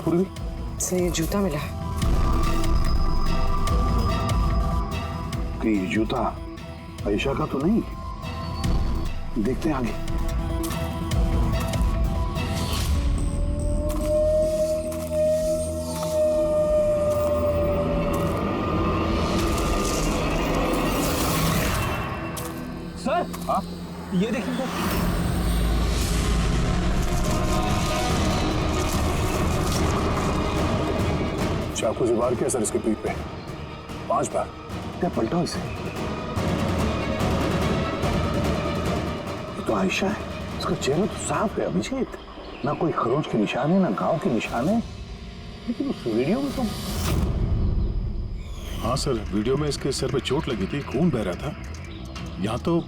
पूर्वी? से ये जूता मिला। कि ये जूता आयशा का तो नहीं? देखते हैं आगे। सर, हाँ? ये देखिए सर। चाकू से वार किया सर इसके पीठ पे 5 बार। क्या पलटा इसे? ये तो आयशा है। इसका चेहरा तो साफ है अभिजीत, ना कोई खरोच के निशान है ना घाव के निशान है। लेकिन उस वीडियो में तो। हाँ सर, वीडियो में इसके सर पे चोट लगी थी, खून बह रहा था। यहाँ तो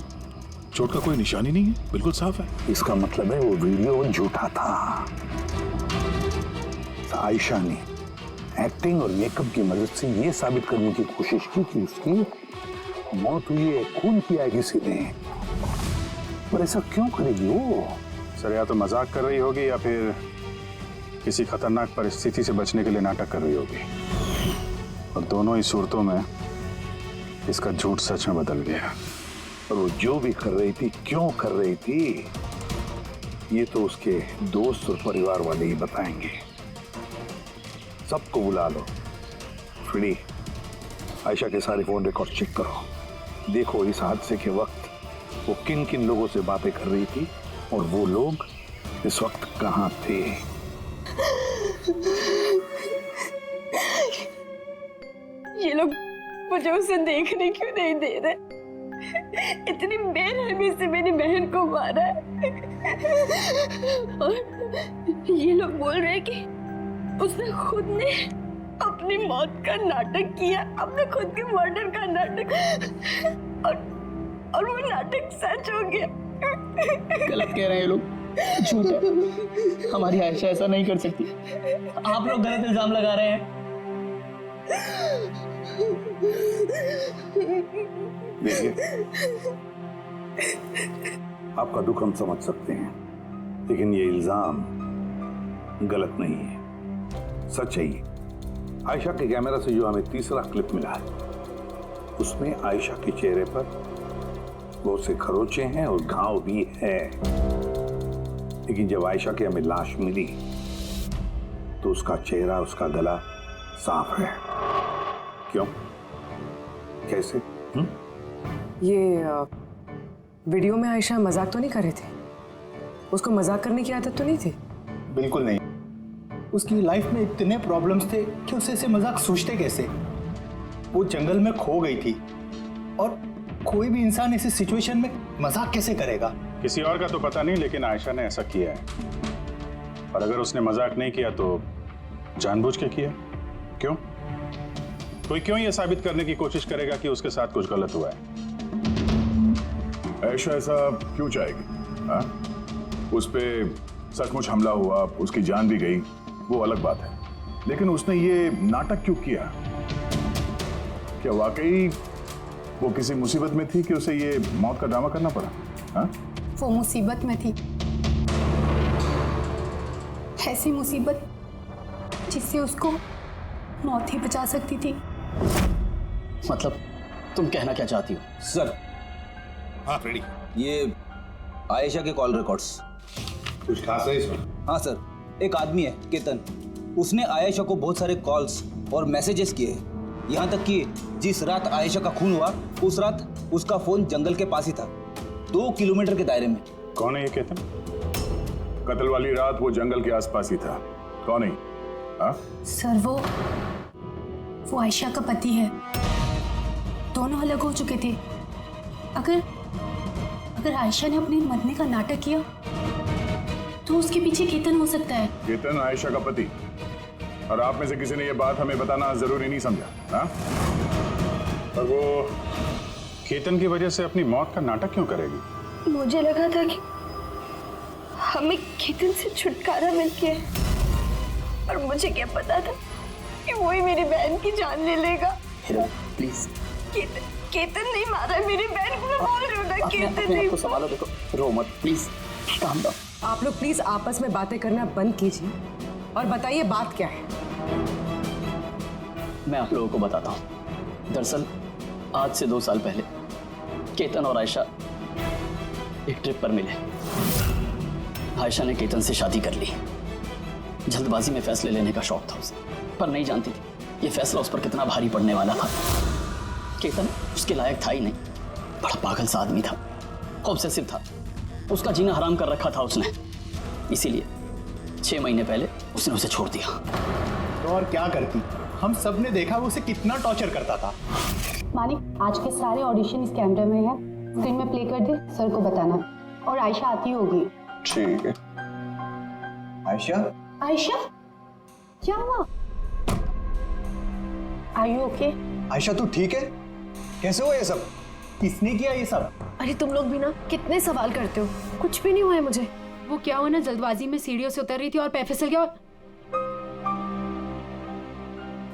चोट का कोई निशान ही नहीं है, बिल्कुल साफ है। इसका मतलब है वो वीडियो झूठा था। आयशा ने एक्टिंग और मेकअप की मदद से ये साबित करने की कोशिश की कि उसकी मौत हुई है, खून किया है किसी ने। पर ऐसा क्यों करेगी वो? सर या तो मजाक कर रही होगी या फिर किसी खतरनाक परिस्थिति से बचने के लिए नाटक कर रही होगी। और दोनों ही सूरतों में इसका झूठ सच में बदल गया। और वो जो भी कर रही थी, क्यों कर रही थी, ये तो उसके दोस्त और परिवार वाले ही बताएंगे। सबको बुला लो। फ्री आयशा के सारे फोन रिकॉर्ड चेक करो। देखो इस हादसे के वक्त वो किन किन लोगों से बातें कर रही थी और वो लोग इस वक्त कहाँ थे। ये लोग मुझे उसे देखने क्यों नहीं दे रहे? इतनी बेरहमी से मेरी बहन को मारा है। और ये लोग बोल रहे हैं कि उसने खुद ने अपनी मौत का नाटक किया, अपने खुद के मर्डर का नाटक, और वो नाटक सच हो गया। गलत कह रहे हैं ये लोग, झूठ है। हमारी आयशा ऐसा नहीं कर सकती। आप लोग गलत इल्जाम लगा रहे हैं। देखिए, आपका दुख हम समझ सकते हैं, लेकिन ये इल्जाम गलत नहीं है, सच है ये। आयशा के कैमरा से जो हमें तीसरा क्लिप मिला है, उसमें आयशा के चेहरे पर बहुत से खरोचे हैं और घाव भी है। लेकिन जब आयशा की हमें लाश मिली तो उसका चेहरा, उसका गला साफ है। क्यों? कैसे? ये वीडियो में आयशा मजाक तो नहीं कर रहे थे? उसको मजाक करने की आदत तो नहीं थी? बिल्कुल नहीं। उसकी लाइफ में इतने प्रॉब्लम्स थे कि उसे ऐसे मजाक सोचते कैसे। वो जंगल में खो गई थी और कोई भी इंसान ऐसी सिचुएशन में मजाक कैसे करेगा? किसी और का तो पता नहीं, लेकिन आयशा ने ऐसा किया है। और अगर उसने मजाक नहीं किया तो जानबूझ के किया। क्यों? कोई क्यों ये साबित करने की कोशिश करेगा कि उसके साथ कुछ गलत हुआ है? आयशा ऐसा क्यों चाहेगी? हाँ? उस पे सचमुच हमला हुआ, उसकी जान भी गई, वो अलग बात है। लेकिन उसने ये नाटक क्यों किया? क्या वाकई वो किसी मुसीबत में थी कि उसे ये मौत का ड्रामा करना पड़ा? हाँ? वो मुसीबत में थी, ऐसी मुसीबत जिससे उसको मौत ही बचा सकती थी। मतलब तुम कहना क्या चाहती हो? सर, हाँ रेडी। ये आयशा के कॉल रिकॉर्ड्स। कुछ खास है इसमें? हाँ सर, एक आदमी है केतन, उसने आयशा को बहुत सारे कॉल्स और मैसेजेस किए हैं। यहाँ तक कि जिस रात आयशा का खून हुआ उस रात उसका फोन जंगल के पास ही था, 2 किलोमीटर के दायरे में। कौन है ये केतन? कत्ल वाली रात वो जंगल के आसपास ही था। कौन है? हाँ? सर वो आयशा का पति है। दोनों अलग हो चुके थे। अगर आयशा ने अपने मरने का नाटक किया तो उसके पीछे केतन हो सकता है। केतन आयशा का पति? और आप में से किसी ने ये बात हमें बताना जरूरी नहीं समझा? हाँ? और वो केतन की वजह से अपनी मौत का नाटक क्यों करेगी? मुझे लगा था कि हमें केतन से छुटकारा मिल गया है, और मुझे क्या पता था कि वही मेरी बहन की जान ले लेगा। प्लीज। केतन नहीं मारा है मेरी बहन को, मैं बोल रही हूँ ना, केतन नहीं। संभालो, देखो, रो मत प्लीज, काम डाउन। आप लोग प्लीज आपस में बातें करना बंद कीजिए और बताइए बात क्या है। मैं आप लोगों को बताता हूँ। दरअसल आज से 2 साल पहले केतन और आयशा एक ट्रिप पर मिले। आयशा ने केतन से शादी कर ली। जल्दबाजी में फैसले लेने का शौक था उसे, पर नहीं जानती थी ये फैसला उस पर कितना भारी पड़ने वाला था। केतन उसके लायक था ही नहीं, बड़ा पागल सा आदमी था, ऑब्सेसिव था, उसका जीना हराम कर रखा था उसने। इसीलिए 6 महीने पहले उसने उसे छोड़ दिया। तो और क्या करती, हम सब ने देखा वो उसे कितना टॉर्चर करता था। मानिक, आज के सारे ऑडिशन इस कैमरे में है, स्क्रीन में प्ले कर दे, सर को बताना। और आयशा आती होगी। ठीक है। आयशा, आयशा, क्या हुआ? Are you okay? आयशा तू ठीक है? कैसे हुआ ये सब? किसने किया ये सब? अरे तुम लोग भी ना कितने सवाल करते हो, कुछ भी नहीं हुआ है मुझे। वो क्या हुआ ना, जल्दबाजी में सीढ़ियों से उतर रही थी और पैर फिसल गया।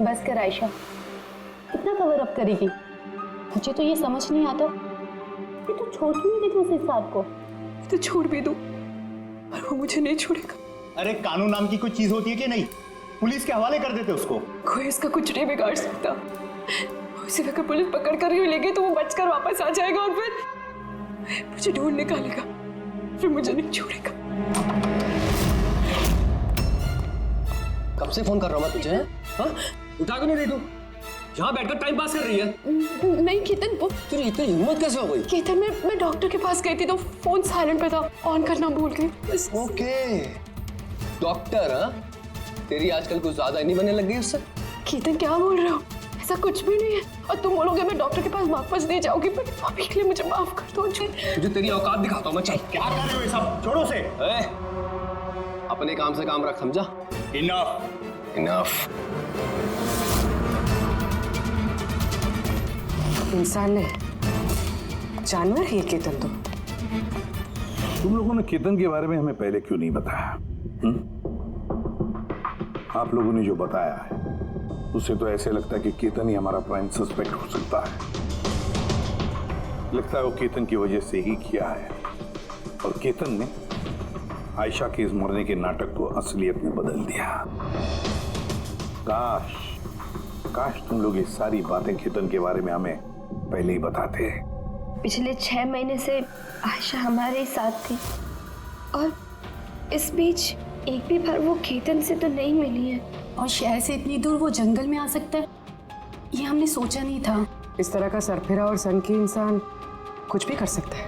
बस कर आयशा, कितना कवर अप करेगी? मुझे तो ये समझ नहीं आता कि तू छोड़ क्यों नहीं देती उस इंसान को? तो छोड़ भी दूं, पर वो मुझे नहीं छोड़ेगा। अरे कानून नाम की कोई चीज होती है कि नहीं? पुलिस के हवाले कर देते उसको। कोई इसका कुछ नहीं बिगाड़ सकता। उसे अगर पुलिस पकड़ कर ही लेगी तो वो बचकर वापस आ जाएगा और फिर मुझे ढूंढ निकालेगा, फिर मुझे नहीं छोड़ेगा। कब से फोन कर रहा हूँ मैं तुझे? हाँ? उठा क्यों नहीं रही तू? यहाँ बैठकर टाइम पास कर रही है। नहीं केतन, वो तेरी इतनी हिम्मत कैसे हो गई? केतन मैं डॉक्टर के पास गई थी तो फोन साइलेंट पे था, ऑन करना भूल गई। Okay, doctor? हाँ, तेरी आजकल कुछ ज्यादा ही नहीं बनने लग गई उससे। केतन क्या बोल रहे हो? ऐसा कुछ भी नहीं है। और तुम बोलोगे मैं डॉक्टर के पास वापस नहीं जाऊंगी, पर अभी के लिए मुझे माफ कर दो। तुझे तेरी औकात दिखाता हूँ मैं। चल। क्या कर रहे हो ये सब? छोड़ो उसे। अपने काम से काम रख, समझा? इनफ। इनफ। इंसान ने, जानवर है ये केतन तो। तुम लोगों ने केतन के बारे में हमें पहले क्यों नहीं बताया? आप लोगों ने जो बताया है उससे तो ऐसे लगता है कि केतन ही हमारा प्राइम सस्पेक्ट हो सकता है। लगता है वो केतन की वजह से ही किया है, और केतन ने आयशा के इस मरने के नाटक को असलियत में बदल दिया। काश तुम लोग ये सारी बातें केतन के बारे में हमें पहले ही बताते। पिछले 6 महीने से आयशा हमारे ही साथ थी, और इस बीच एक भी बार वो केतन से तो नहीं मिली है। और शहर से इतनी दूर वो जंगल में आ सकता है, ये हमने सोचा नहीं था। इस तरह का सरफिरा और सनकी इंसान कुछ भी कर सकता है।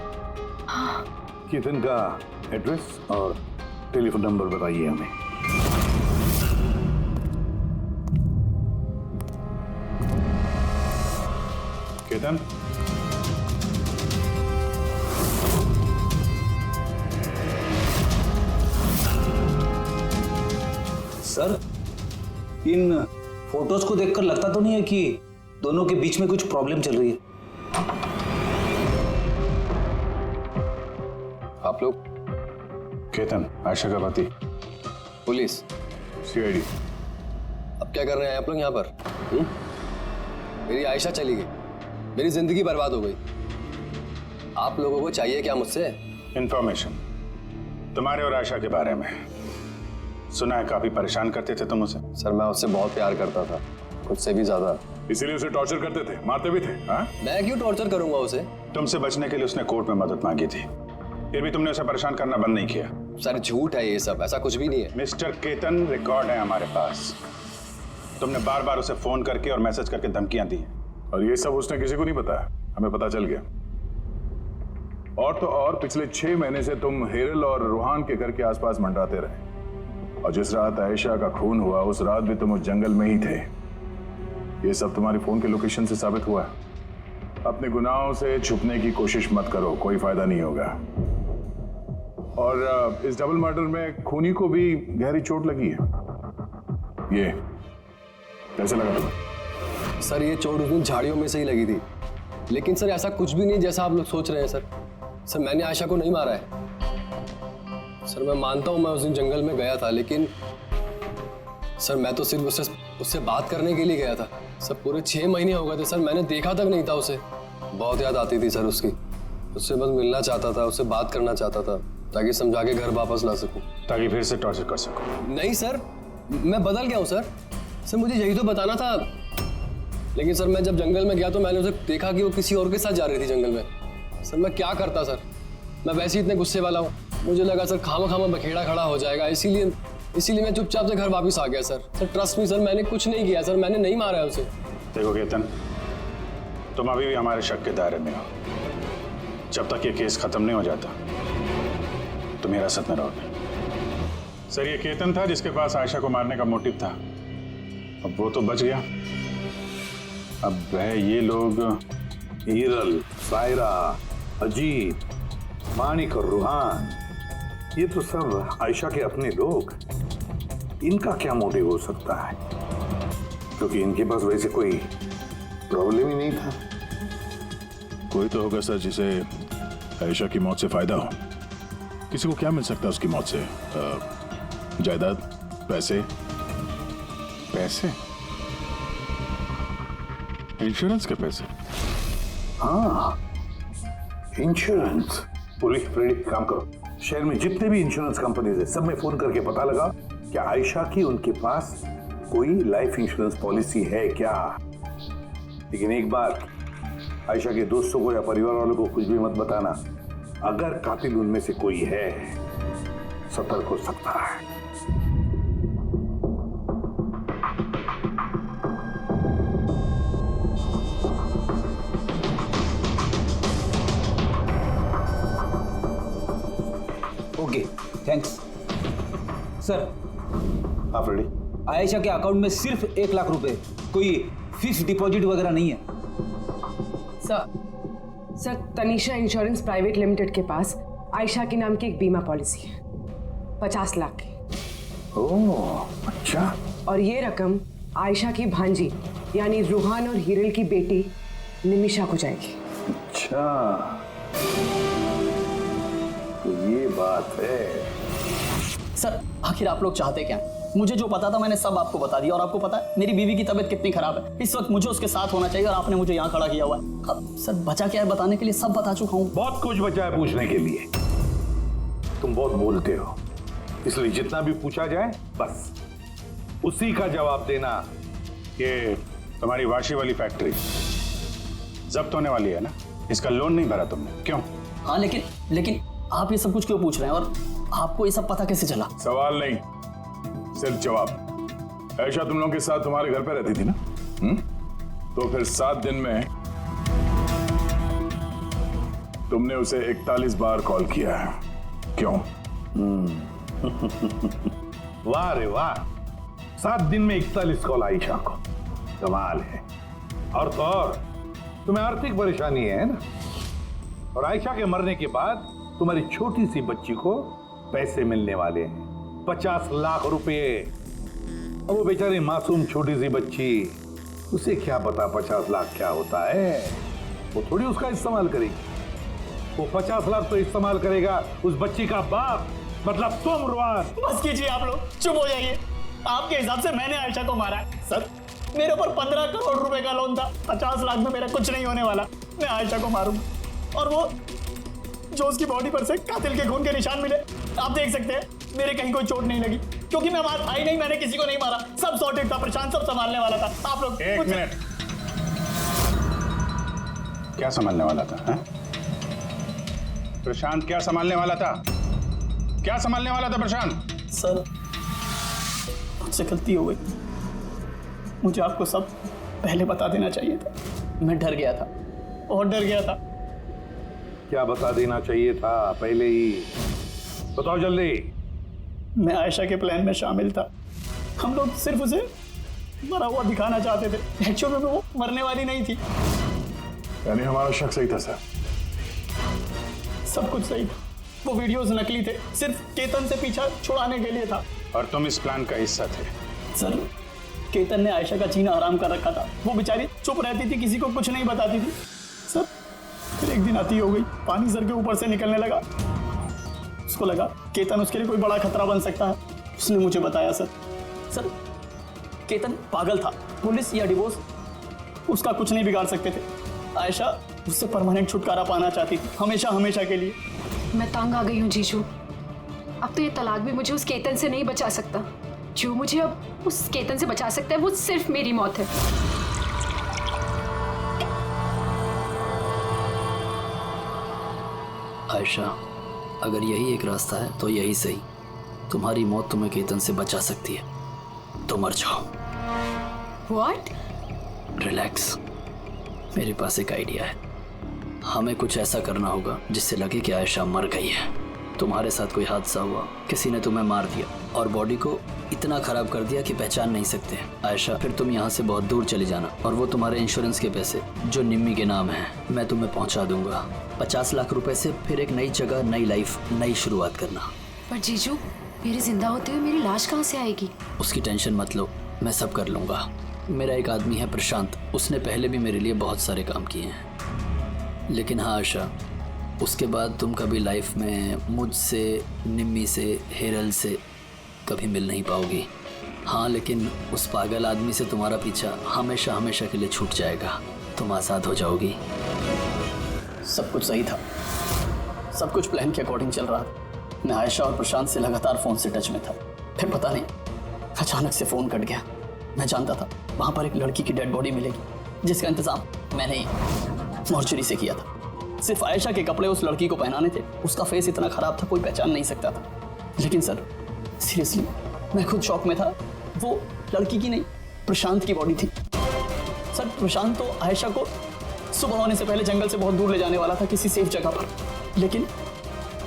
केतन का एड्रेस और टेलीफोन नंबर बताइए हमें। केतन, सर, इन फोटोज को देखकर लगता तो नहीं है कि दोनों के बीच में कुछ प्रॉब्लम चल रही है? आप लोग? केतन आयशा का पति। पुलिस? सीआईडी। अब क्या कर रहे हैं आप लोग यहाँ पर? मेरी आयशा चली गई, मेरी जिंदगी बर्बाद हो गई। आप लोगों को चाहिए क्या मुझसे? इंफॉर्मेशन तुम्हारे और आयशा के बारे में। सुना है काफी परेशान करते थे तुम उसे। सर, मैं उससे बहुत प्यार करता था, खुद से भी ज्यादा। इसीलिए उसे टॉर्चर करते थे, मारते भी थे। हाँ? मैं क्यों टॉर्चर करूंगा उसे? तुमसे बचने के लिए उसने कोर्ट में मदद मांगी थी, फिर भी तुमने उसे परेशान करना बंद नहीं किया। सर झूठ है ये सब, ऐसा कुछ भी नहीं है। मिस्टर केतन, रिकॉर्ड है हमारे पास। तुमने बार बार उसे फोन करके और मैसेज करके धमकियां दी, और ये सब उसने किसी को नहीं बताया, हमें पता चल गया। और तो और पिछले 6 महीने से तुम हेरल और रूहान के घर के आसपास मंडराते रहे, और जिस रात आयशा का खून हुआ उस रात भी तुम उस जंगल में ही थे। ये सब तुम्हारी फोन के लोकेशन से साबित हुआ है। अपने गुनाहों से छुपने की कोशिश मत करो, कोई फायदा नहीं होगा। और इस डबल मर्डर में खूनी को भी गहरी चोट लगी है। ये कैसे लगा तुम्हें? सर, ये चोट उस दिन झाड़ियों में से ही लगी थी, लेकिन सर ऐसा कुछ भी नहीं जैसा आप लोग सोच रहे हैं। सर मैंने आयशा को नहीं मारा है। सर मैं मानता हूं मैं उस दिन जंगल में गया था, लेकिन सर मैं तो सिर्फ उससे बात करने के लिए गया था। सर पूरे 6 महीने हो गए थे सर, मैंने देखा तक नहीं था उसे। बहुत याद आती थी सर उसकी, उससे बस मिलना चाहता था, उससे बात करना चाहता था ताकि समझा के घर वापस ला सकूं, ताकि फिर से टॉर्चर कर सको। नहीं सर, मैं बदल गया हूँ सर। सर मुझे यही तो बताना था। लेकिन सर मैं जब जंगल में गया तो मैंने उसे देखा कि वो किसी और के साथ जा रही थी जंगल में। सर मैं क्या करता सर, मैं वैसे ही इतने गुस्से वाला हूँ। मुझे लगा सर खामा खामा बखेड़ा खड़ा हो जाएगा, इसीलिए मैं चुपचाप से घर वापस आ गया sir. Sir trust me sir, मैंने कुछ नहीं किया सर, मैंने नहीं मारा है उसे। देखो केतन, तुम अभी भी हमारे शक के दायरे में हो। जब तक ये केस खत्म नहीं हो जाता तुम हिरासत में रहोगे। सर ये केतन था जिसके पास आयशा को मारने का मोटिव था। अब वो तो बच गया, अब वह ये लोग हिरल, सायरा, अजीत, मानिक और रूहान, ये तो सब आयशा के अपने लोग। इनका क्या मोटिव हो सकता है? क्योंकि इनके पास वैसे कोई प्रॉब्लम ही नहीं था। कोई तो होगा सर जिसे आयशा की मौत से फायदा हो। किसी को क्या मिल सकता है उसकी मौत से? जायदाद, पैसे? पैसे? इंश्योरेंस के पैसे? हाँ, इंश्योरेंस। पुलिस प्रेरित काम करो, शहर में जितने भी इंश्योरेंस कंपनीज है सब में फोन करके पता लगा कि आयशा की उनके पास कोई लाइफ इंश्योरेंस पॉलिसी है क्या। लेकिन एक बात, आयशा के दोस्तों को या परिवार वालों को कुछ भी मत बताना। अगर कातिल उनमें से कोई है, सतर्क हो सकता है। Okay, thanks sir. आप रेडी? आयशा के अकाउंट में सिर्फ 1 लाख रुपए, कोई फिक्स डिपॉजिट वगैरह नहीं है। Sir Tanisha insurance private limited के पास आयशा के नाम की एक बीमा पॉलिसी है 50 लाख की। ओह अच्छा। और ये रकम आयशा की भांजी यानी रूहान और हिरल की बेटी निमिषा को जाएगी। अच्छा, तो ये बात है। सर आखिर आप लोग चाहते क्या? मुझे जो पता था मैंने सब आपको बता दिया। और आपको पता है मेरी बीवी की तबीयत कितनी खराब है, इस वक्त मुझे उसके साथ होना चाहिए और आपने मुझे यहाँ खड़ा किया हुआ है। अब सर बचा क्या है बताने के लिए? सब बता चुका हूँ। बहुत कुछ बचा है पूछने के लिए। तुम बहुत बोलते हो, इसलिए जितना भी पूछा जाए बस उसी का जवाब देना। ये तुम्हारी वाशी वाली फैक्ट्री जब्त होने वाली है ना, इसका लोन नहीं भरा तुमने, क्यों? हाँ लेकिन आप ये सब कुछ क्यों पूछ रहे हैं और आपको ये सब पता कैसे चला? सवाल नहीं, सिर्फ जवाब। आयशा तुम लोगों के साथ तुम्हारे घर पे रहती थी ना? तो फिर 7 दिन में तुमने उसे 41 बार कॉल किया है, क्यों? वाह रे वाह, 7 दिन में 41 कॉल आयशा को, कमाल है। और तो और तुम्हें आर्थिक परेशानी है ना, और आयशा के मरने के बाद तुम्हारी छोटी सी बच्ची को पैसे मिलने वाले हैं 50 लाख रुपए। अब वो बेचारी मासूम छोटी सी बच्ची, उसे क्या पता 50 लाख क्या होता है? वो थोड़ी उसका इस्तेमाल करेगी। वो 50 लाख तो इस्तेमाल करेगा उस बच्ची का बाप, मतलब तुम रुआन। बस कीजिए आप लोग, चुप हो जाइए। आपके हिसाब से मैंने आयशा को मारा है? सर मेरे ऊपर 15 करोड़ रुपए का लोन था, 50 लाख में मेरा कुछ नहीं होने वाला। मैं आयशा को मारूंगा और वो जो उसकी बॉडी पर से कातिल के खून के निशान मिले, आप देख सकते हैं मेरे कहीं कोई चोट नहीं लगी, क्योंकि मैं मार था ही नहीं, मैंने किसी को नहीं मारा। सब सॉर्टेड था, प्रशांत सब संभालने वाला था। आप लोग एक मिनट, क्या संभालने वाला था? है? प्रशांत क्या संभालने वाला था? क्या संभालने वाला था प्रशांत? सर मुझसे गलती हो गई, मुझे आपको सब पहले बता देना चाहिए था। मैं डर गया था, बहुत डर गया था। क्या बता देना चाहिए था पहले ही? बताओ जल्दी। मैं आयशा के प्लान में शामिल था। हम लोग सिर्फ उसे मरा हुआ दिखाना चाहते थे, एक्चुअली में वो मरने वाली नहीं थी। यानी हमारा शक सही था सर? सब कुछ सही था, वो वीडियोस नकली थे, सिर्फ केतन से पीछा छुड़ाने के लिए था। और तुम इस प्लान का हिस्सा थे? सर केतन ने आयशा का जीना हराम कर रखा था। वो बेचारी चुप रहती थी, किसी को कुछ नहीं बताती थी। सर फिर एक दिन आती हो गई, पानी सर के ऊपर से निकलने लगा। उसको लगा केतन उसके लिए कोई बड़ा खतरा बन सकता है, उसने मुझे बताया। सर केतन पागल था, पुलिस या डिवोर्स उसका कुछ नहीं बिगाड़ सकते थे। आयशा उससे परमानेंट छुटकारा पाना चाहती थी, हमेशा हमेशा के लिए। मैं तंग आ गई हूँ जीशू, अब तो ये तलाक भी मुझे उस केतन से नहीं बचा सकता। जो मुझे अब उस केतन से बचा सकता है वो सिर्फ मेरी मौत है। आयशा, अगर यही एक रास्ता है तो यही सही। तुम्हारी मौत तुम्हें केतन से बचा सकती है, तो मर जाओ। What? रिलैक्स, मेरे पास एक आइडिया है। हमें कुछ ऐसा करना होगा जिससे लगे कि आयशा मर गई है। तुम्हारे साथ कोई हादसा हुआ, किसी ने तुम्हें मार दिया और बॉडी को इतना खराब कर दिया कि पहचान नहीं सकते। आयशा, फिर तुम यहाँ से बहुत दूर चली जाना और वो तुम्हारे इंश्योरेंस के पैसे जो निम्मी के नाम है मैं तुम्हें पहुँचा दूंगा। 50 लाख रुपए से फिर एक नई जगह, नई लाइफ, नई शुरुआत करना। पर जीजू, मेरे जिंदा होते हुए मेरी लाश कहाँ से आएगी? उसकी टेंशन मत लो, मैं सब कर लूँगा। मेरा एक आदमी है प्रशांत, उसने पहले भी मेरे लिए बहुत सारे काम किए हैं। लेकिन हाँ आशा, उसके बाद तुम कभी लाइफ में मुझसे, निम्मी से, हेरल से कभी मिल नहीं पाओगी। हाँ, लेकिन उस पागल आदमी से तुम्हारा पीछा हमेशा हमेशा के लिए छूट जाएगा। तुम आज़ाद हो जाओगी। सब कुछ सही था, सब कुछ प्लान के अकॉर्डिंग चल रहा था। मैं आयशा और प्रशांत से लगातार फ़ोन से टच में था। फिर पता नहीं अचानक से फ़ोन कट गया। मैं जानता था वहाँ पर एक लड़की की डेड बॉडी मिलेगी, जिसका इंतज़ाम मैंने ही मॉर्चरी से किया था। सिर्फ आयशा के कपड़े उस लड़की को पहनाने थे। उसका फेस इतना ख़राब था, कोई पहचान नहीं सकता था। लेकिन सर, सीरियसली मैं खुद शॉक में था। वो लड़की की नहीं, प्रशांत की बॉडी थी। सर, प्रशांत तो आयशा को सुबह होने से पहले जंगल से बहुत दूर ले जाने वाला था, किसी सेफ जगह पर। लेकिन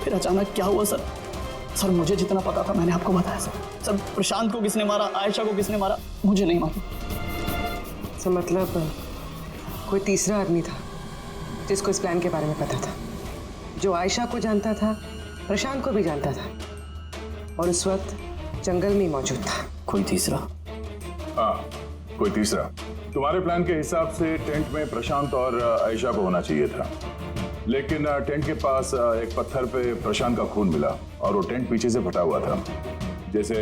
फिर अचानक क्या हुआ सर? सर, मुझे जितना पता था मैंने आपको बताया सर। सर, प्रशांत को किसने मारा, आयशा को किसने मारा, मुझे नहीं मालूम। तो मतलब कोई तीसरा आदमी था जिसको इस प्लान के बारे में पता था, जो आयशा को जानता था, प्रशांत को भी जानता था और उस वक्त जंगल में ही मौजूद था। कोई तीसरा? हाँ, कोई तीसरा। तुम्हारे प्लान के हिसाब से टेंट में प्रशांत और आयशा को होना चाहिए था, लेकिन टेंट के पास एक पत्थर पे प्रशांत का खून मिला और वो टेंट पीछे से फटा हुआ था। जैसे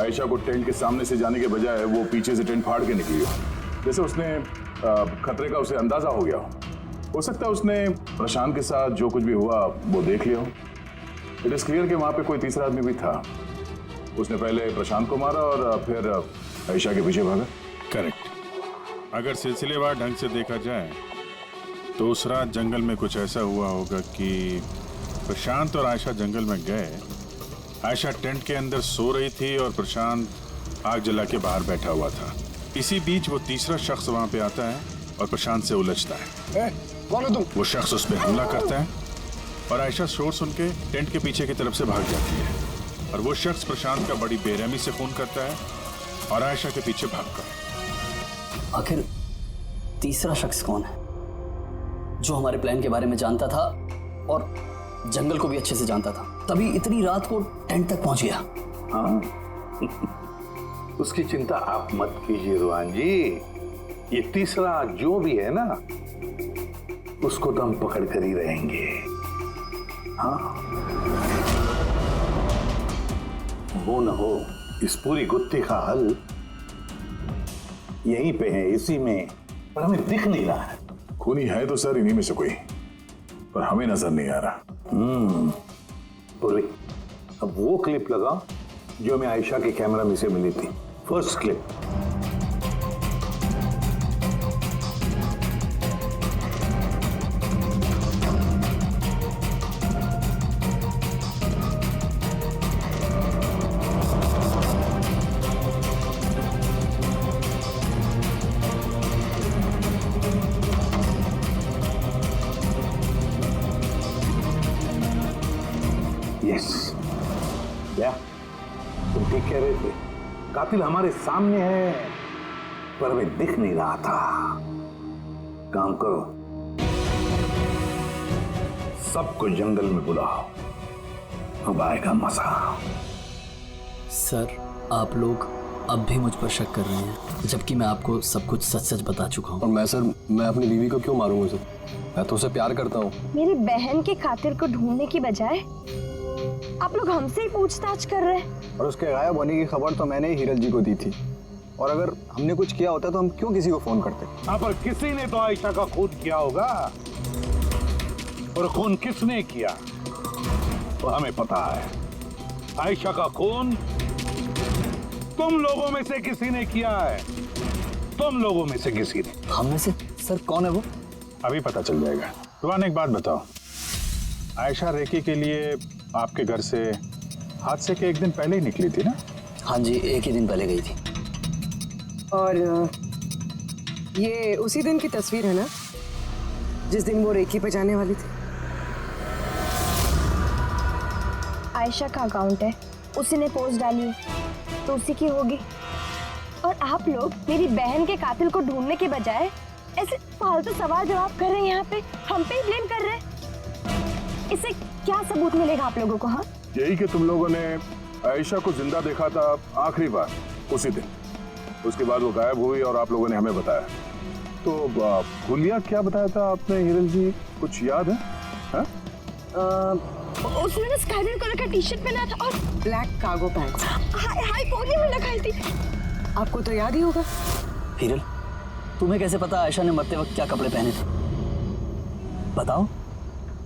आयशा को टेंट के सामने से जाने के बजाय वो पीछे से टेंट फाड़ के निकली हो, जैसे उसने खतरे का उसे अंदाजा हो गया हो सकता है उसने प्रशांत के साथ जो कुछ भी हुआ वो देख लिया हो। इट इज क्लियर कि वहां पे कोई तीसरा आदमी भी था। उसने पहले प्रशांत को मारा और फिर आयशा के पीछे भागा। करेक्ट। अगर सिलसिलेवार ढंग से देखा जाए तो उस रात जंगल में कुछ ऐसा हुआ होगा कि प्रशांत और आयशा जंगल में गए। आयशा टेंट के अंदर सो रही थी और प्रशांत आग जला के बाहर बैठा हुआ था। इसी बीच वो तीसरा शख्स वहां पे आता है और प्रशांत से उलझता है। कौन हो तुम? वो शख्स उस पर हमला करता है और आयशा शोर सुन के टेंट के पीछे की तरफ से भाग जाती है और वो शख्स प्रशांत का बड़ी बेरहमी से खून करता है और आयशा के पीछे भागकर। आखिर तीसरा शख्स कौन है जो हमारे प्लान के बारे में जानता था और जंगल को भी अच्छे से जानता था, तभी इतनी रात को टेंट तक पहुंच गया? हाँ उसकी चिंता आप मत कीजिए रुहान जी। ये तीसरा जो भी है ना, उसको तो हम पकड़ कर ही रहेंगे। हाँ, वो न हो इस पूरी गुत्थी का हल यहीं पे है, इसी में, पर हमें दिख नहीं रहा है। खूनी है तो सर इन्हीं में से कोई, पर हमें नजर नहीं आ रहा। पूर्वी, अब वो क्लिप लगा जो हमें आयशा के कैमरा में से मिली थी, फर्स्ट क्लिप। यस, क्या तुम ठीक कह रहे थे? कातिल हमारे सामने है पर हमें दिख नहीं रहा था। काम करो, सबको जंगल में बुलाओ, अब आएगा मजा। सर, आप लोग अब भी मुझ पर शक कर रहे हैं, जबकि मैं आपको सब कुछ सच सच बता चुका हूँ। और मैं अपनी बीवी को क्यों मारूंगा सर? मैं तो उसे प्यार करता हूँ। मेरी बहन के कातिल को ढूंढने की बजाय आप लोग हमसे ही पूछताछ कर रहे हैं। और उसके गायब होने की खबर तो मैंने ही हीरल जी को दी थी, और अगर हमने कुछ किया होता तो हम क्यों किसी को फोन करते? हाँ, पर किसी ने तो आयशा का खून किया होगा, और खून किसने किया तो हमें पता है। आयशा का खून तुम लोगों में से किसी ने किया है, तुम लोगों में से किसी ने। हम में से? सर कौन है वो? अभी पता चल जाएगा। रुहान एक बात बताओ, आयशा रेकी के लिए आपके घर से हादसे के एक दिन पहले ही निकली थी ना? हाँ जी, एक ही दिन पहले गई थी। और ये उसी दिन की तस्वीर है ना जिस दिन वो रेकी पे जाने वाली थी? आयशा का अकाउंट है, उसी ने पोस्ट डाली है तो उसी की होगी। और आप लोग मेरी बहन के कातिल को ढूंढने के बजाय ऐसे फालतू सवाल जवाब कर रहे हैं, यहाँ पे हम पे ही ब्लेम कर रहे हैं। इससे क्या सबूत मिलेगा आप लोगों को? हाँ, यही कि तुम लोगों ने आयशा को जिंदा देखा था आखिरी बार उसी दिन, उसके बाद वो गायब हुई और आप लोगों ने हमें बताया। तो हुलिया क्या बताया था आपने हिरल जी, कुछ याद है? हा? उसने ना स्काई ब्लू कलर का टी शर्ट पहना था और black cargo pants. High pony में लगाई थी। आपको तो याद ही होगा। हिरल, तुम्हें कैसे पता आयशा ने मरते वक्त क्या कपड़े पहने थे? बताओ,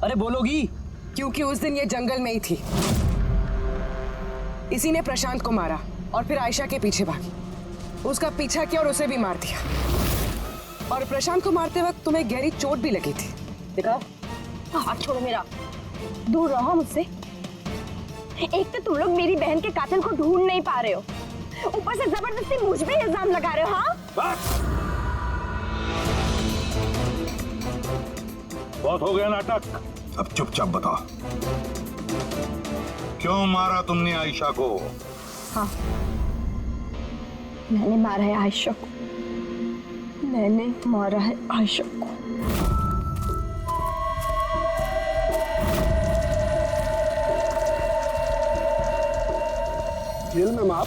अरे बोलोगी? क्योंकि उस दिन ये जंगल में ही थी। इसी ने प्रशांत को मारा और फिर आयशा के पीछे भागी, उसका पीछा किया और उसे भी मार दिया। और प्रशांत को मारते वक्त तुम्हें गहरी चोट भी लगी थी, देखा? हाथ छोड़ो मेरा, दूर रहो मुझसे। एक तो तुम लोग मेरी बहन के कातिल को ढूंढ नहीं पा रहे हो, ऊपर से जबरदस्ती मुझ पे इल्जाम लगा रहे हो। हाँ, बहुत हो गया नाटक, अब चुपचाप बताओ, क्यों मारा तुमने आयशा को? हाँ, मैंने मारा है आयशा को, मैंने मारा है आयशा को। मैम आप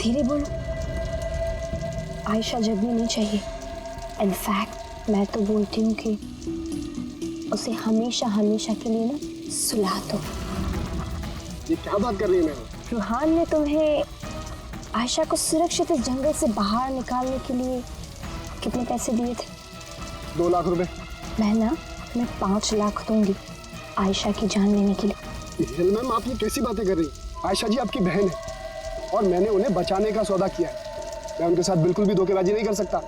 धीरे बोलो, आयशा जगनी नहीं चाहिए। इनफैक्ट मैं तो बोलती हूँ कि उसे हमेशा हमेशा के लिए ना सुला दो। ये क्या बात कर रही है मैम? रूहान ने तुम्हें आयशा को सुरक्षित इस जंगल से बाहर निकालने के लिए कितने पैसे दिए थे? 2 लाख रुपए। मैं 5 लाख दूंगी आयशा की जान लेने के लिए। मैम आप ये कैसी बातें कर रही? आयशा जी आपकी बहन है और मैंने उन्हें बचाने का सौदा किया है। मैं उनके साथ बिल्कुल भी धोखेबाजी नहीं कर सकता।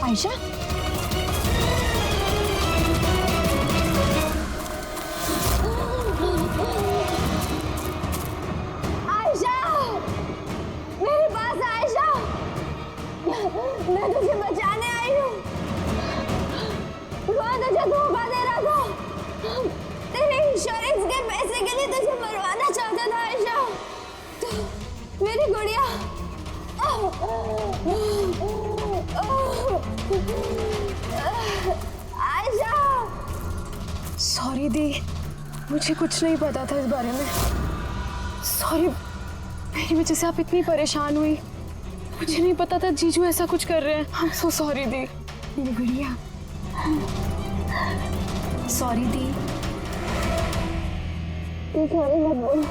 आयशा, मेरे पास आयशा, मैं तुझे बचाने आई हूँ। वो तुझे धोखा दे रहा था, तेरे इंश्योरेंस के पैसे के लिए तुझे मरवाना चाहता था आयशा। तो मेरी गुड़िया, आयशा। सॉरी दी, मुझे कुछ नहीं पता था इस बारे में। सॉरी, मेरी वजह से आप इतनी परेशान हुई। मुझे नहीं पता था जीजू ऐसा कुछ कर रहे हैं। I'm so sorry दी। मेरी गुड़िया, सॉरी दी। तू सॉरी मत बोल,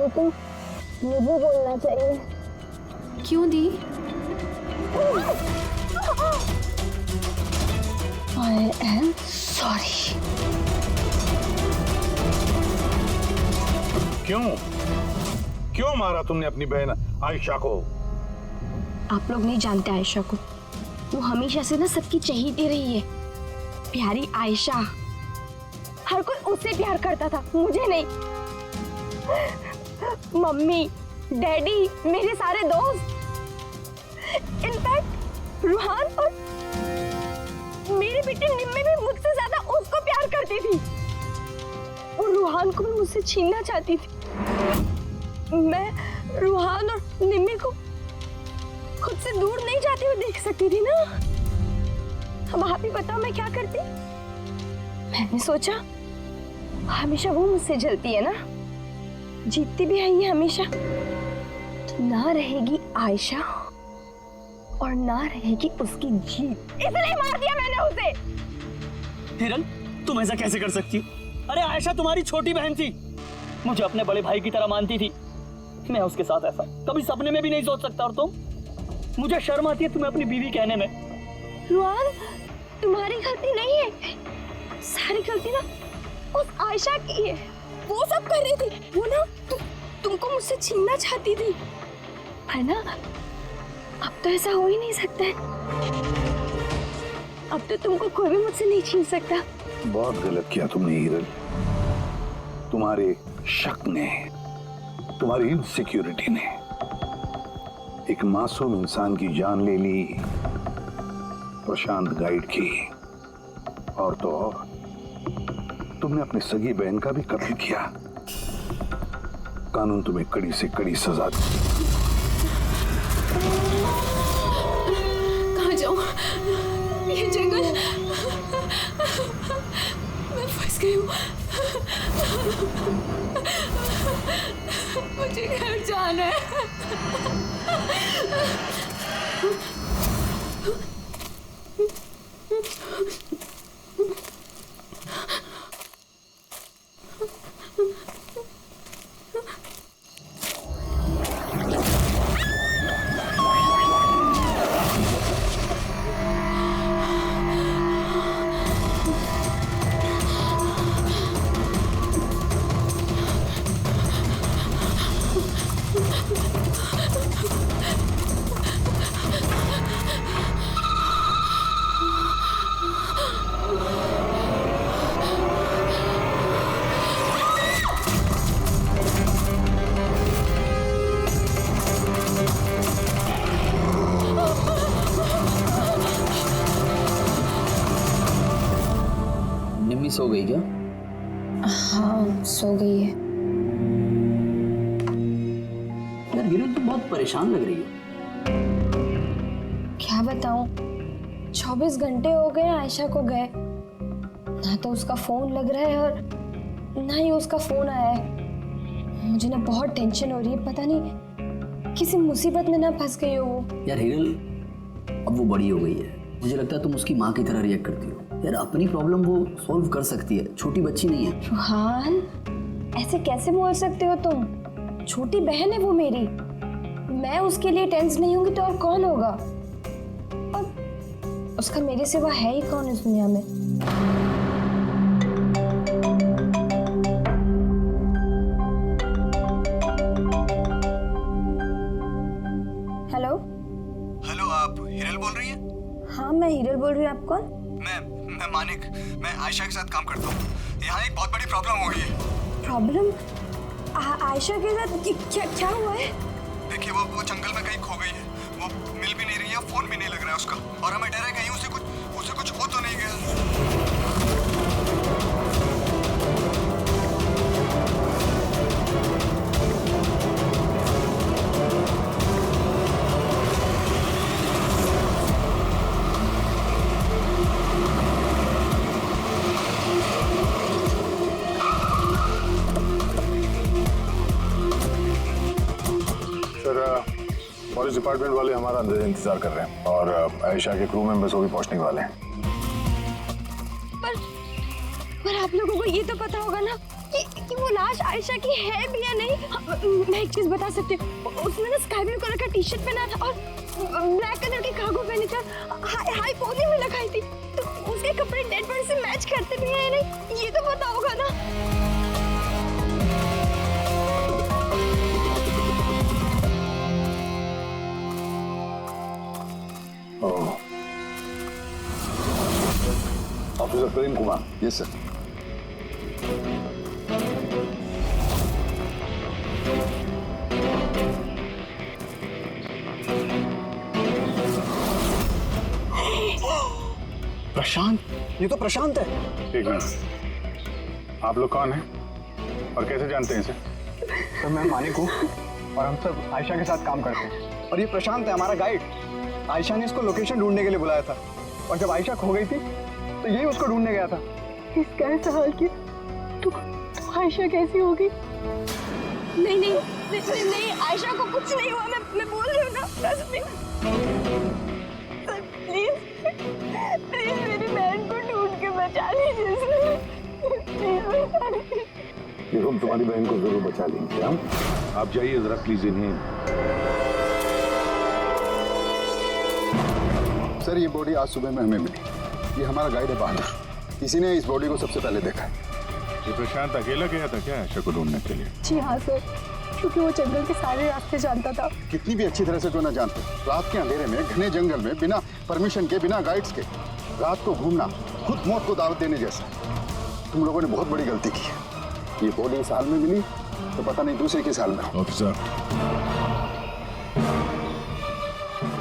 तो मुझे बोलना चाहिए। क्यों दी? I am sorry। क्यों मारा तुमने अपनी बहन आयशा को? आप लोग नहीं जानते आयशा को, वो हमेशा से ना सबकी चहेती रही है। प्यारी आयशा, हर कोई उससे प्यार करता था, मुझे नहीं। मम्मी, डैडी, मेरे सारे दोस्त, इनफैक्ट रूहान और मेरी बेटी निम्मी भी मुझसे ज्यादा उसको प्यार करती थी। वो रूहान को भी मुझसे छीनना चाहती थी। मैं रूहान और निम्मी को खुद से दूर नहीं जाते हुए देख सकती थी ना। अब आप ही बताओ मैं क्या करती? मैंने सोचा हमेशा वो मुझसे जलती है ना, जीतती भी है ये हमेशा, तो ना रहेगी आयशा और ना रहेगी उसकी जीत। इसलिए मार दिया मैंने उसे। हिरल, तुम ऐसा कैसे कर सकती हो? अरे आयशा तुम्हारी छोटी बहन थी, मुझे अपने बड़े भाई की तरह मानती थी। मैं उसके साथ ऐसा कभी सपने में भी नहीं सोच सकता। और तुम, मुझे शर्म आती है तुम्हें अपनी बीवी कहने में। रुआन, तुम्हारी गलती नहीं है, सारी गलती ना उस आयशा की है। वो सब कर रही थी, वो ना तुमको मुझसे छीनना चाहती थी, है ना? अब तो ऐसा हो ही नहीं सकता है। अब तो तुमको कोई भी मुझसे नहीं छीन सकता। बहुत गलत किया तुमने हिरल। तुम्हारे शक ने, तुम्हारी इनसिक्योरिटी ने एक मासूम इंसान की जान ले ली, प्रशांत गाइड की। और तो और तुमने अपनी सगी बहन का भी कत्ल किया। कानून तुम्हें कड़ी से कड़ी सजा दे। कहाँ जाऊं? ये जंगल, मैं फंस गई हूँ। मुझे घर जाना है। निम्मी सो गई क्या? हाँ, सो गई है। यार हिरल, तुम बहुत परेशान लग रही हो। क्या बताऊं, 24 घंटे हो गए आयशा को गए, ना तो उसका फोन लग रहा है और ना ही उसका फोन आया है। मुझे ना बहुत टेंशन हो रही है, पता नहीं किसी मुसीबत में ना फंस गई हो वो। यार हिरल, अब वो बड़ी हो गई है, मुझे लगता है तुम उसकी माँ की तरह रिएक्ट करती हो। यार अपनी प्रॉब्लम वो सॉल्व कर सकती है, छोटी बच्ची नहीं है। रुहान, ऐसे कैसे बोल सकते हो तुम? छोटी बहन है वो मेरी, मैं उसके लिए टेंस नहीं होंगी तो और कौन होगा? और उसका मेरे सिवा है ही कौन इस दुनिया में? हेलो हेलो, आप हिरल बोल रही हैं? हाँ, मैं हिरल बोल रही हूँ। आप कौन? मैं मानिक, मैं आयशा के साथ काम करता हूँ। यहाँ एक बहुत बड़ी प्रॉब्लम हो गई है। प्रॉब्लम? आयशा के साथ क्या हुआ है? देखिए, वो जंगल में कहीं खो गई है। वो मिल भी नहीं रही है, फोन भी नहीं लग रहा है उसका, और हमें डर है कहीं उसे कुछ हो तो नहीं गया। पुलिस डिपार्टमेंट वाले हमारा इंतजार कर रहे हैं और आयशा के क्रू मेंबर्स वो भी पहुंचने वाले हैं। पर आप लोगों को ये तो पता होगा ना कि वो लाश आयशा की है भी या नहीं। मैं एक चीज बता सकती हूँ, उसने ना स्काई ब्लू कलर का टी शर्ट पहना था और ब्लैक कलर की कार्गो पहनी थी और हाई पोनी में लगाई थी, तो उसके कपड़े डेड बॉडी से मैच करते भी हैं या नहीं, ये तो पता होगा ना। Officer Prem Kumar. Yes sir. Prashant, ये तो प्रशांत है। एक मिनट, आप लोग कौन हैं और कैसे जानते हैं इसे? तो मैं मानिक हूँ और हम सब आयशा के साथ काम करते हैं, और ये प्रशांत है हमारा गाइड। आयशा ने इसको लोकेशन ढूंढने के लिए बुलाया था, और जब आयशा खो गई थी तो यही उसको ढूंढने गया था। इसका सवाल कि तू आयशा कैसी होगी? नहीं, आयशा को कुछ नहीं हुआ, मैं बोल रही हूँ ना। प्लीज मेरी बहन को ढूंढ के बचा लीजिए सर, प्लीज बचा लीजिए। देखो हम तुम्हारी बहन को जरूर बचा लेंगे। हम आप जाइए जरा प्लीज इन्हें। सर ये बॉडी आज सुबह में हमें मिली। ये हमारा गाइड है बहादुर, इसी ने इस बॉडी को सबसे पहले देखा है। ये प्रशांत अकेला गया था क्या आयशा को ढूंढने के लिए? जी हाँ सर, क्योंकि वो जंगल के सारे रास्ते जानता था। कितनी भी अच्छी तरह से क्यों ना जानते, रात के अंधेरे में घने जंगल में बिना परमिशन के, बिना गाइड्स के रात को घूमना खुद मौत को दावत देने जैसा। तुम लोगों ने बहुत बड़ी गलती की है। ये बॉडी इस हाल में मिली तो पता नहीं दूसरे किस हाल में। ऑफिसर,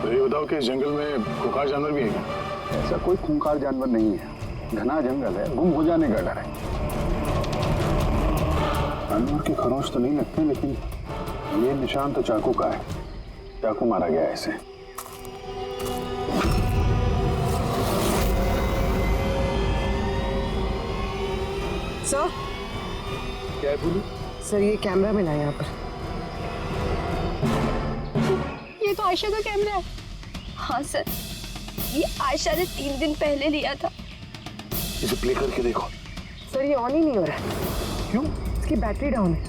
तो ये बताओ कि इस जंगल में खूंखार जानवर भी है क्या? ऐसा कोई खूंखार जानवर नहीं है, घना जंगल है, गुम हो जाने का डर है। जानवर के खरोंच तो नहीं लगते, लेकिन ये निशान तो चाकू का है। चाकू मारा गया है इसे। सर क्या है बोली? सर ये कैमरा मिला है यहाँ पर। ये तो आयशा का कैमरा है। हाँ सर, ये आयशा ने 3 दिन पहले लिया था। इसे प्ले करके देखो। सर ये ऑन ही नहीं हो रहा है। क्यों? इसकी बैटरी डाउन है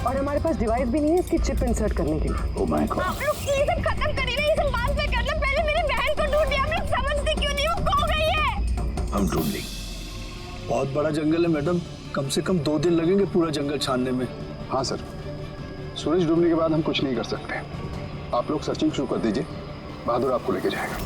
और हमारे पास डिवाइस भी नहीं है इसकी चिप इंसर्ट करने के लिए। Oh my God. आप लोग ये सब खत्म करिए, ये सब बाद में कर लो। पहले मेरी बहन को ढूंढिए। आप लोग समझते क्यों नहीं, वो खो गई है। हम ढूंढ लेंगे। बहुत बड़ा जंगल है मैडम, कम से कम 2 दिन लगेंगे पूरा जंगल छानने में। हाँ सर, सूरज डूबने के बाद हम कुछ नहीं कर सकते। आप लोग सर्चिंग शुरू कर दीजिए, बहादुर आपको लेके जाएगा।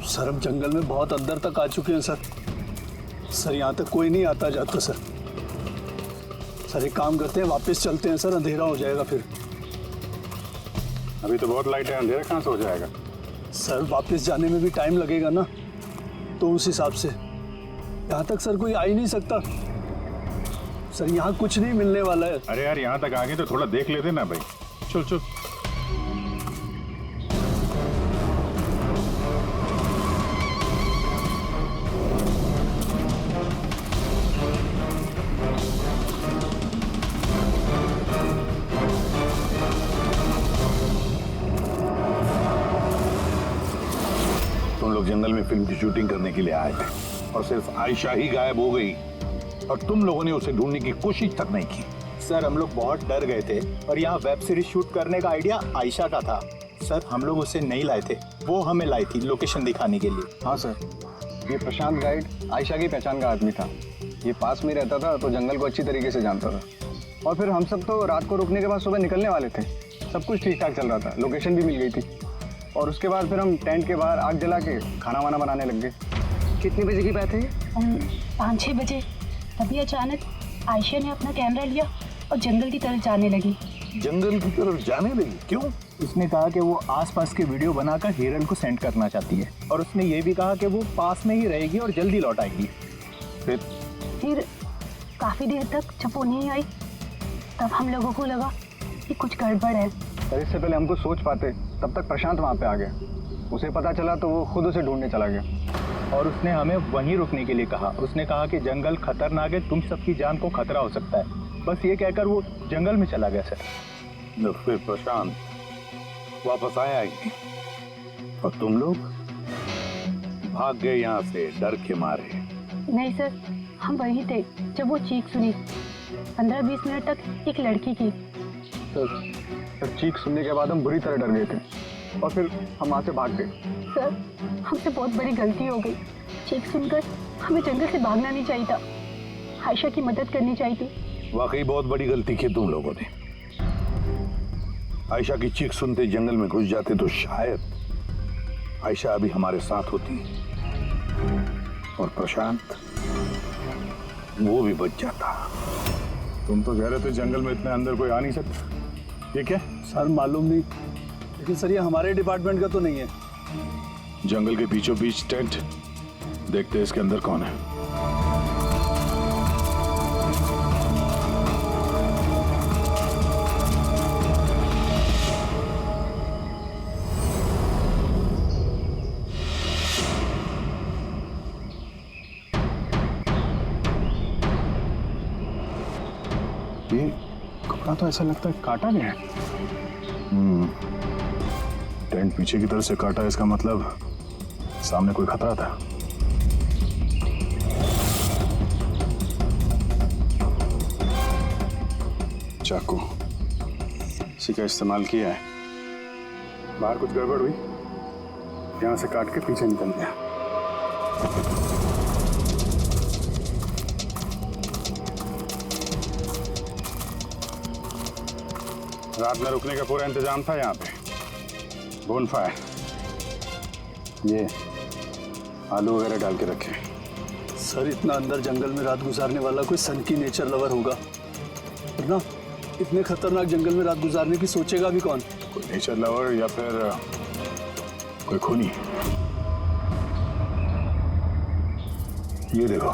सर हम जंगल में बहुत अंदर तक आ चुके हैं सर यहाँ तक कोई नहीं आता जाता सर एक काम करते हैं, वापस चलते हैं सर, अंधेरा हो जाएगा फिर। अभी तो बहुत लाइट है, अंधेरा कहाँ से हो जाएगा? सर वापस जाने में भी टाइम लगेगा ना, तो उस हिसाब से यहाँ तक सर कोई आ ही नहीं सकता सर, यहाँ कुछ नहीं मिलने वाला है। अरे यार यहाँ तक आ गए तो थोड़ा देख लेते ना भाई। चल चल। जंगल में फिल्म की शूटिंग करने के लिए आए थे और सिर्फ आयशा ही गायब हो गई और तुम लोगों ने उसे ढूंढने की कोशिश तक नहीं की। सर हम लोग बहुत डर गए थे और यहाँ वेब सीरीज शूट करने का आइडिया आयशा का था। सर हम लोग उसे नहीं लाए थे, वो हमें लाई थी लोकेशन दिखाने के लिए। हाँ सर, ये प्रशांत गाइड आयशा की पहचान का आदमी था। ये पास में रहता था तो जंगल को अच्छी तरीके से जानता था। और फिर हम सब तो रात को रुकने के बाद सुबह निकलने वाले थे। सब कुछ ठीक ठाक चल रहा था, लोकेशन भी मिल गई थी। और उसके बाद फिर हम टेंट के बाहर आग जला के खाना वाना बनाने लग गए। कितने बजे की बात है? 5-6 बजे। तभी अचानक आयशा ने अपना कैमरा लिया और जंगल की तरफ जाने लगी। जंगल की तरफ जाने लगी? क्यों? उसने कहा कि वो आसपास के वीडियो बनाकर हिरल को सेंड करना चाहती है और उसने ये भी कहा कि वो पास में ही रहेगी और जल्दी लौट आएगी। फिर काफी देर तक जब वो नहीं आई तब हम लोगों को लगा कि कुछ गड़बड़ है। सर इससे पहले हमको सोच पाते तब तक प्रशांत वहाँ पे आ गया। उसे पता चला तो वो खुद उसे ढूंढने चला गया और उसने हमें वहीं रुकने के लिए कहा। उसने कहा कि जंगल खतरनाक है, तुम सबकी जान को खतरा हो सकता है। बस ये कहकर वो जंगल में चला गया सर। फिर प्रशांत वापस आया ही नहीं और तुम लोग भाग गए यहाँ से डर के मारे। नहीं सर, हम वहीं थे जब वो चीख सुनी। 15-20 मिनट तक एक लड़की की। सर चीख सुनने के बाद हम बुरी तरह डर गए थे और फिर हम वहाँ से भाग गए। सर हमसे बहुत बड़ी गलती हो गई। चीख सुनकर हमें जंगल से भागना नहीं चाहिए था, आयशा की मदद करनी चाहिए थी। वाकई बहुत बड़ी गलती की तुम लोगों ने। आयशा की चीख सुनते जंगल में घुस जाते तो शायद आयशा अभी हमारे साथ होती और प्रशांत वो भी बच जाता। तुम तो कह रहे थे जंगल में इतने अंदर कोई आ नहीं सकता। ये क्या? सर मालूम नहीं, लेकिन सर ये हमारे डिपार्टमेंट का तो नहीं है। जंगल के बीचों बीच टेंट, देखते हैं इसके अंदर कौन है। ये कपड़ा तो ऐसा लगता है काटा गया है। टेंट पीछे की तरफ से काटा, इसका मतलब सामने कोई खतरा था। चाकू इसी का इस्तेमाल किया है। बाहर कुछ गड़बड़ हुई, यहां से काट के पीछे निकल गया। रात में रुकने का पूरा इंतजाम था यहाँ पे। बोनफायर, ये आलू वगैरह डाल के रखे। सर इतना अंदर जंगल में रात गुजारने वाला कोई सन की नेचर लवर होगा, ना इतने खतरनाक जंगल में रात गुजारने की सोचेगा भी कौन? कोई नेचर लवर या फिर कोई खूनी। ये देखो,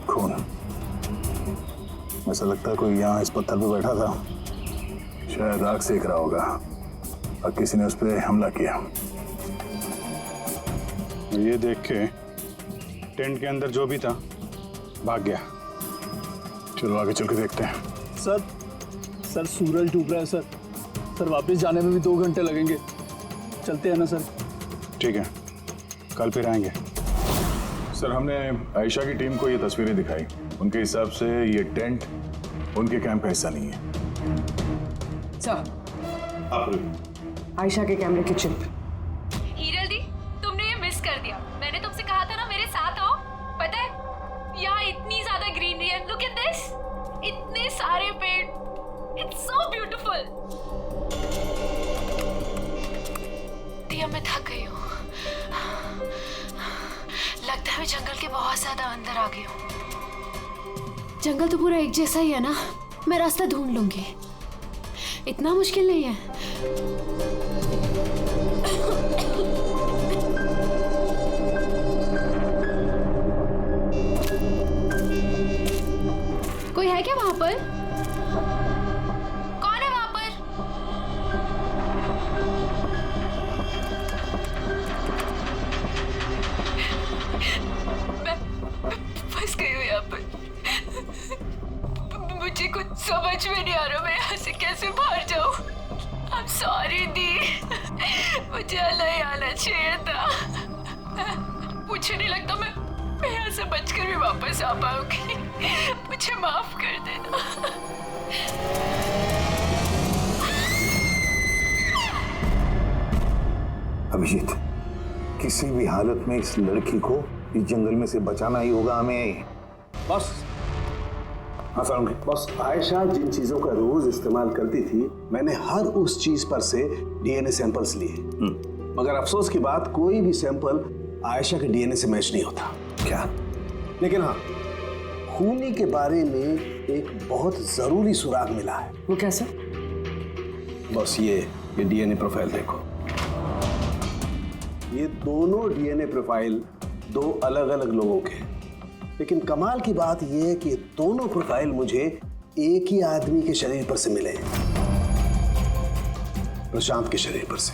खून। ऐसा लगता है कोई यहाँ इस पत्थर पे बैठा था, शायद आग सेक रहा होगा और किसी ने उस पर हमला किया। ये देख के टेंट के अंदर जो भी था भाग गया। चलो आगे चल के देखते हैं। सर सूरज डूब रहा है सर। सर वापस जाने में भी 2 घंटे लगेंगे। चलते हैं ना सर? ठीक है, कल फिर आएंगे। सर हमने आयशा की टीम को ये तस्वीरें दिखाई। उनके हिसाब से ये टेंट उनके कैंप का हिस्सा नहीं है। सर, आयशा के कैमरे की चिप। हीरल दी, तुमने ये मिस कर दिया। मैंने तुमसे कहा था ना मेरे साथ आओ। पता है यहाँ इतनी ज्यादा ग्रीनरी है। लुक एट दिस, इतने सारे पेड़। It's so beautiful. दिया मैं थक गई हूँ। लगता है मैं जंगल के बहुत ज्यादा अंदर आ गई हूँ। जंगल तो पूरा एक जैसा ही है ना। मैं रास्ता ढूंढ लूंगी, इतना मुश्किल नहीं है। कोई है क्या वहां पर? कौन है वहां पर? मैं फंस गई हूँ यहाँ पर। मुझे कुछ समझ में नहीं आ रहा मैं यहाँ से कैसे बाहर जाऊँ। I'm sorry दी, मुझे अलग आना चाहिए था। मुझे नहीं लगता मैं यहाँ से बचकर भी वापस आ पाऊंगी। मुझे माफ कर देना। अभिजीत, किसी भी हालत में इस लड़की को इस जंगल में से बचाना ही होगा हमें। बस हाँ सर। बस आयशा जिन चीजों का रोज इस्तेमाल करती थी, मैंने हर उस चीज पर से डीएनए सैंपल्स लिए, मगर अफसोस की बात कोई भी सैंपल आयशा के डीएनए से मैच नहीं होता। क्या? लेकिन हाँ, खूनी के बारे में एक बहुत जरूरी सुराग मिला है। वो कैसे? बस ये डीएनए प्रोफाइल देखो। ये दोनों डीएनए प्रोफाइल 2 अलग अलग लोगों के हैं, लेकिन कमाल की बात यह है कि दोनों प्रोफाइल मुझे एक ही आदमी के शरीर पर से मिले हैं, प्रशांत के शरीर पर से।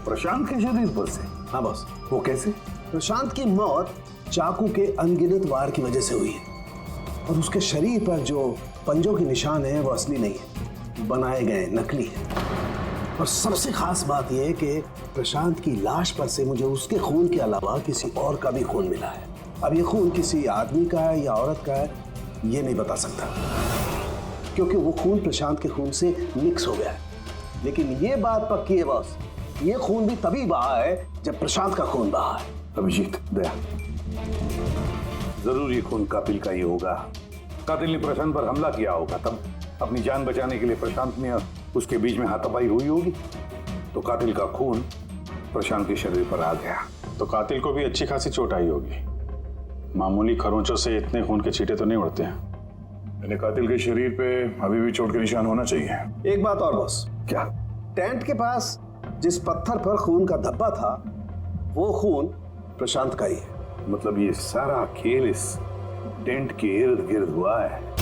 प्रशांत के शरीर पर से? हाँ बस। वो कैसे? प्रशांत की मौत चाकू के अनगिनत वार की वजह से हुई है और उसके शरीर पर जो पंजों के निशान हैं वो असली नहीं है, बनाए गए नकली है। और सबसे खास बात यह है कि प्रशांत की लाश पर से मुझे उसके खून के अलावा किसी और का भी खून मिला है। अब ये खून किसी आदमी का है या औरत का है ये नहीं बता सकता, क्योंकि वो खून प्रशांत के खून से मिक्स हो गया है। लेकिन ये बात पक्की है बॉस, ये खून भी तभी बहा है जब प्रशांत का खून बहा है। अभिजीत, दया, जरूर ये खून कातिल का ही होगा। कातिल ने प्रशांत पर हमला किया होगा, तब अपनी जान बचाने के लिए प्रशांत ने उसके बीच में हाथापाई हुई होगी, तो कातिल का खून प्रशांत के शरीर पर आ गया। तो कातिल को भी अच्छी खासी चोट आई होगी। मामूली खरोंचों से इतने खून के छींटे तो नहीं उड़ते हैं। कातिल के शरीर पे अभी भी चोट के निशान होना चाहिए। एक बात और बॉस। क्या? टेंट के पास जिस पत्थर पर खून का धब्बा था वो खून प्रशांत का ही है। मतलब ये सारा खेल इस टेंट के इर्द गिर्द हुआ है।